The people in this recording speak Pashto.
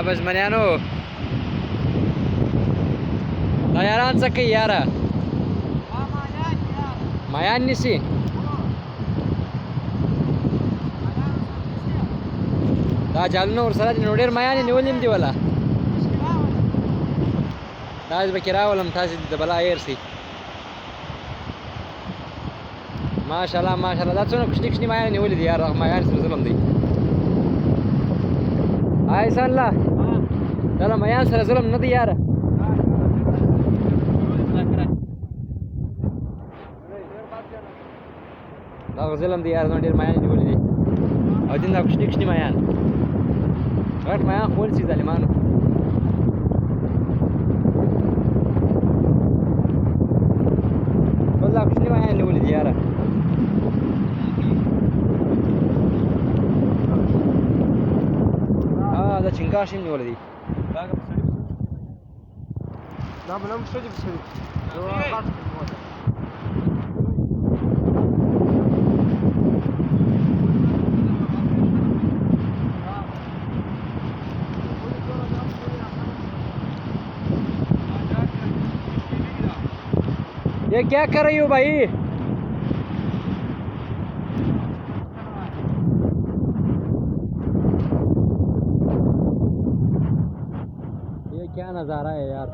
بزمنیانو دا یاران څه کوي یاره مایان نیسي دا جالونه ورسره دي نو ډېر مایان یې نیولي هم دي وله تاسې پکې راولم تاسې د بلا هېر سئ ماشاءالله ماشاءالله دا څونه کوچني کوچني مایان نیولي دي یاره مایان سره ظلم دی احسان الله دا له مایان سره ظلم نه دی یاره دا ظلم دی یاره زما ډېر مایان نیولي دي او دین دا کوچني کوچني مایان غټ مایان خو ونیسئ ظالمانو ټول دا کوچني مایان نیولي دي یاره دا چنګاښ یې نیولی دی دا به نه هم ښه دي په سړي ये क्या कर रही हो भाई ये क्या नज़ारा है यार